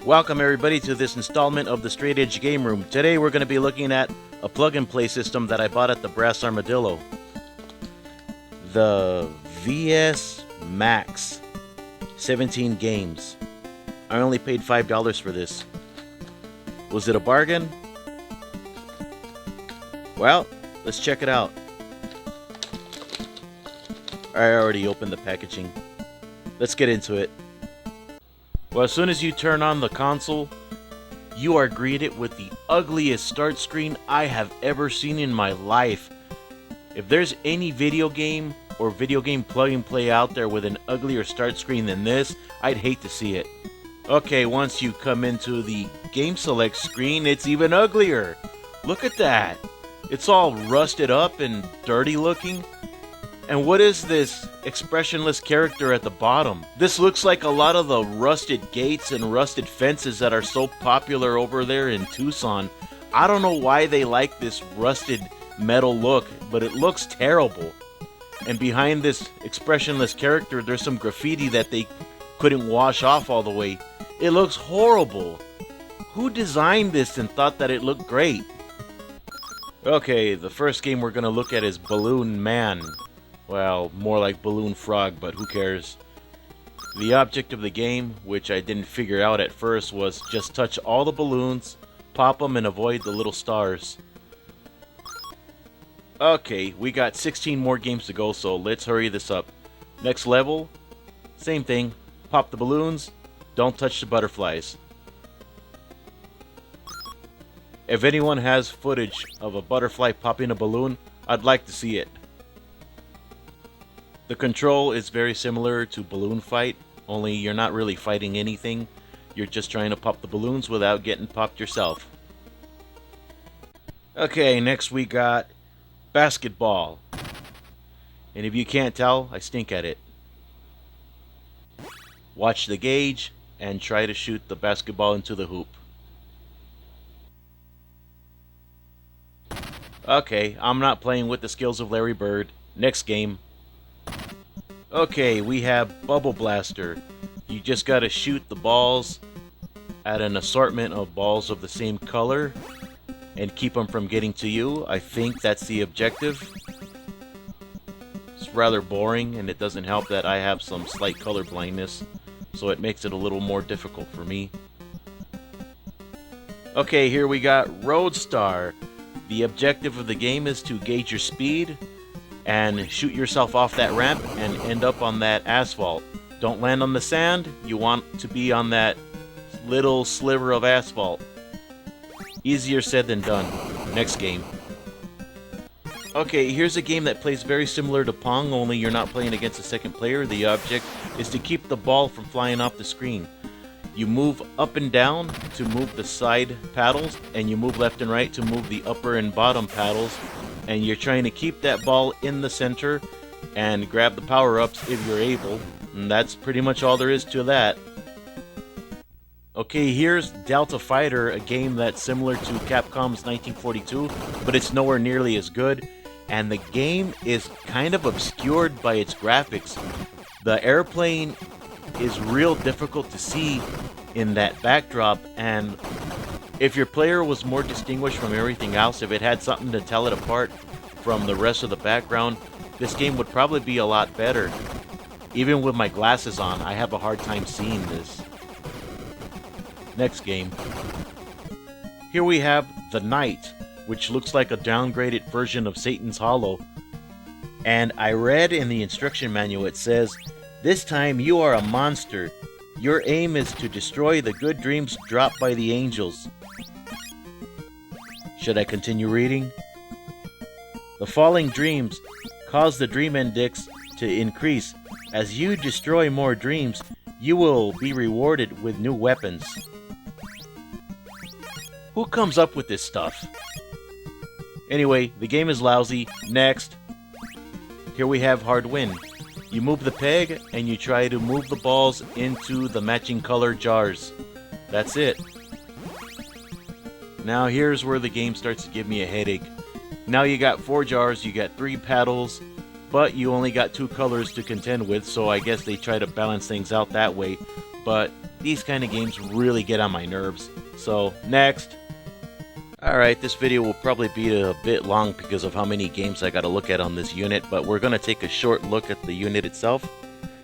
Welcome everybody to this installment of the Straight Edge Game Room. Today we're going to be looking at a plug-and-play system that I bought at the Brass Armadillo. The VS-MAXX 17 games. I only paid $5 for this. Was it a bargain? Well, let's check it out. I already opened the packaging. Let's get into it. Well, as soon as you turn on the console, you are greeted with the ugliest start screen I have ever seen in my life. If there's any video game or video game plug and play out there with an uglier start screen than this, I'd hate to see it. Okay, once you come into the game select screen, it's even uglier. Look at that. It's all rusted up and dirty looking. And what is this expressionless character at the bottom? This looks like a lot of the rusted gates and rusted fences that are so popular over there in Tucson. I don't know why they like this rusted metal look, but it looks terrible. And behind this expressionless character, there's some graffiti that they couldn't wash off all the way. It looks horrible. Who designed this and thought that it looked great? Okay, the first game we're going to look at is Balloon Man. Well, more like Balloon Frog, but who cares? The object of the game, which I didn't figure out at first, was just touch all the balloons, pop them, and avoid the little stars. Okay, we got 16 more games to go, so let's hurry this up. Next level, same thing. Pop the balloons, don't touch the butterflies. If anyone has footage of a butterfly popping a balloon, I'd like to see it. The control is very similar to Balloon Fight, only you're not really fighting anything. You're just trying to pop the balloons without getting popped yourself. Okay, next we got basketball. And if you can't tell, I stink at it. Watch the gauge and try to shoot the basketball into the hoop. Okay, I'm not playing with the skills of Larry Bird. Next game. Okay, we have Bubble Blaster. You just gotta shoot the balls at an assortment of balls of the same color and keep them from getting to you. I think that's the objective. It's rather boring, and it doesn't help that I have some slight color blindness, so it makes it a little more difficult for me. Okay, here we got Roadstar. The objective of the game is to gauge your speed and shoot yourself off that ramp and end up on that asphalt. Don't land on the sand, you want to be on that little sliver of asphalt. Easier said than done. Next game. Okay, here's a game that plays very similar to Pong, only you're not playing against a second player. The object is to keep the ball from flying off the screen. You move up and down to move the side paddles, and you move left and right to move the upper and bottom paddles. And you're trying to keep that ball in the center and grab the power-ups if you're able. And that's pretty much all there is to that. Okay, here's Delta Fighter, a game that's similar to Capcom's 1942, but it's nowhere nearly as good. And the game is kind of obscured by its graphics. The airplane is real difficult to see in that backdrop, and if your player was more distinguished from everything else, if it had something to tell it apart from the rest of the background, this game would probably be a lot better. Even with my glasses on, I have a hard time seeing this. Next game. Here we have The Knight, which looks like a downgraded version of Satan's Hollow. And I read in the instruction manual, it says, "This time you are a monster. Your aim is to destroy the good dreams dropped by the angels." Should I continue reading? "The falling dreams cause the dream index to increase. As you destroy more dreams, you will be rewarded with new weapons." Who comes up with this stuff? Anyway, the game is lousy. Next. Here we have Hard Win. You move the peg, and you try to move the balls into the matching color jars. That's it. Now here's where the game starts to give me a headache. Now you got 4 jars, you got 3 paddles, but you only got 2 colors to contend with, so I guess they try to balance things out that way. But These kind of games really get on my nerves. So, next. Alright, this video will probably be a bit long because of how many games I gotta look at on this unit, but we're gonna take a short look at the unit itself.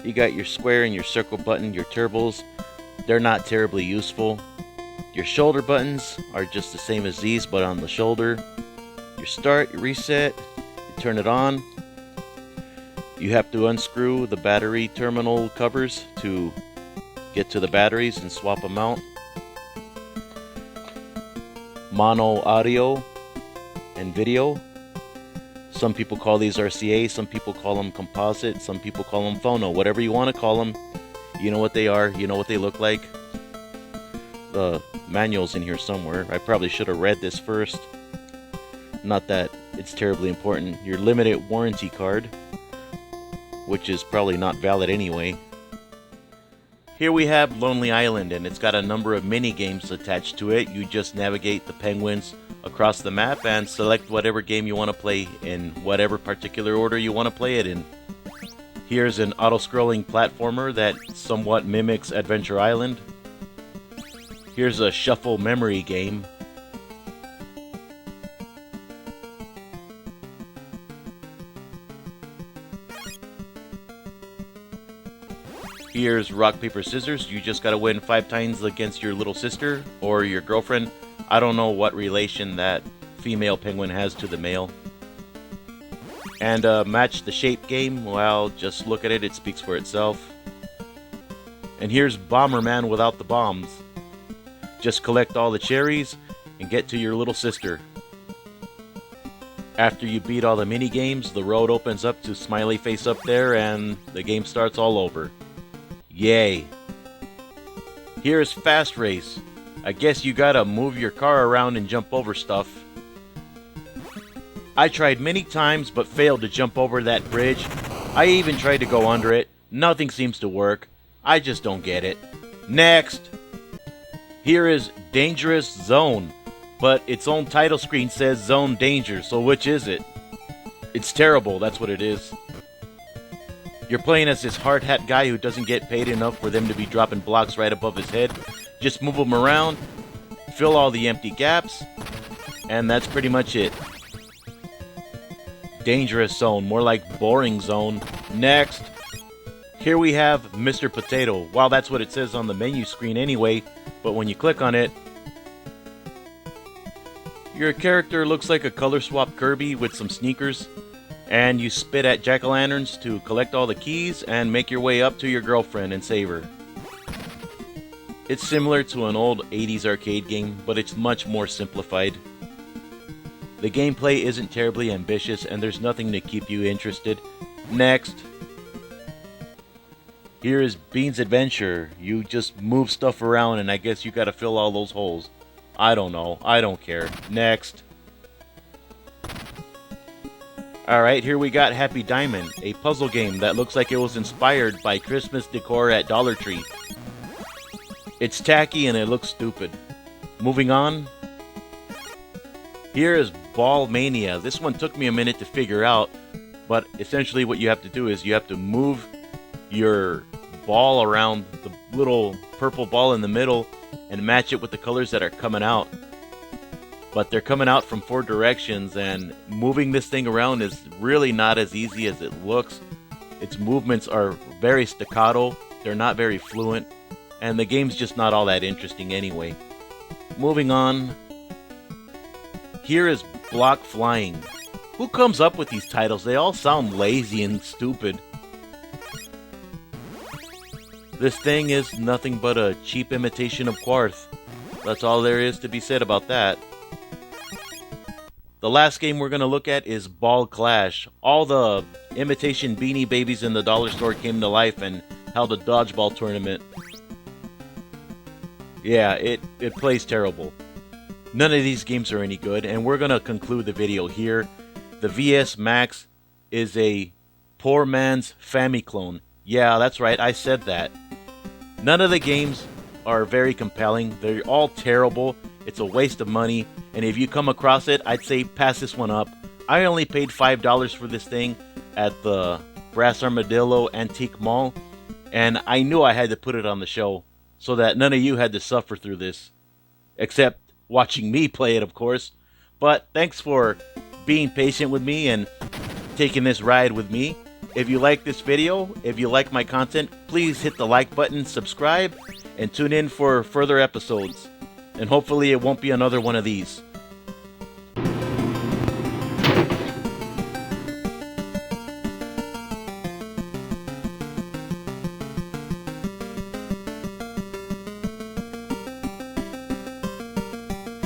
You got your square and your circle button, your turbos. They're not terribly useful. Your shoulder buttons are just the same as these, but on the shoulder. Your start, your reset, you turn it on. You have to unscrew the battery terminal covers to get to the batteries and swap them out. Mono audio and video. Some people call these RCA, some people call them composite, some people call them phono. Whatever you want to call them, you know what they are, you know what they look like. The manual's in here somewhere. I probably should have read this first. Not that it's terribly important. Your limited warranty card, which is probably not valid anyway. Here we have Lonely Island, and it's got a number of mini games attached to it. You just navigate the penguins across the map and select whatever game you want to play in whatever particular order you want to play it in. Here's an auto-scrolling platformer that somewhat mimics Adventure Island. Here's a shuffle memory game. Here's rock, paper, scissors. You just gotta win 5 times against your little sister or your girlfriend. I don't know what relation that female penguin has to the male. And match the shape game. Well, just look at it, it speaks for itself. And here's Bomberman without the bombs. Just collect all the cherries and get to your little sister. After you beat all the mini games, the road opens up to smiley face up there and the game starts all over. Yay. Here's Fast Race. I guess you gotta move your car around and jump over stuff. I tried many times but failed to jump over that bridge. I even tried to go under it. Nothing seems to work. I just don't get it. Next. Here is Dangerous Zone, but its own title screen says Zone Danger, so which is it? It's terrible, that's what it is. You're playing as this hard hat guy who doesn't get paid enough for them to be dropping blocks right above his head. Just move them around, fill all the empty gaps, and that's pretty much it. Dangerous Zone, more like Boring Zone. Next. Here we have Mr. Potato. Well, that's what it says on the menu screen anyway, but when you click on it, your character looks like a color swap Kirby with some sneakers. And you spit at jack-o'-lanterns to collect all the keys and make your way up to your girlfriend and save her. It's similar to an old 80s arcade game, but it's much more simplified. The gameplay isn't terribly ambitious and there's nothing to keep you interested. Next. Here is Bean's Adventure. You just move stuff around and I guess you gotta fill all those holes. I don't know. I don't care. Next. Alright, here we got Happy Diamond, a puzzle game that looks like it was inspired by Christmas decor at Dollar Tree. It's tacky and it looks stupid. Moving on. Here is Ball Mania. This one took me a minute to figure out, but essentially what you have to do is you have to move your ball around the little purple ball in the middle and match it with the colors that are coming out. But they're coming out from 4 directions, and moving this thing around is really not as easy as it looks. Its movements are very staccato, they're not very fluent, and the game's just not all that interesting anyway. Moving on. Here is Block Flying. Who comes up with these titles? They all sound lazy and stupid. This thing is nothing but a cheap imitation of Quarth. That's all there is to be said about that. The last game we're going to look at is Ball Clash. All the imitation Beanie Babies in the dollar store came to life and held a dodgeball tournament. Yeah, it plays terrible. None of these games are any good, and we're going to conclude the video here. The VS-MAXX is a poor man's fami-clone. Yeah, that's right, I said that. None of the games are very compelling. They're all terrible. It's a waste of money, and if you come across it, I'd say pass this one up. I only paid $5 for this thing at the Brass Armadillo Antique Mall, and I knew I had to put it on the show. so that none of you had to suffer through this. Except watching me play it, of course. But thanks for being patient with me and taking this ride with me. If you like this video, if you like my content, please hit the like button, subscribe, and tune in for further episodes. And hopefully it won't be another one of these.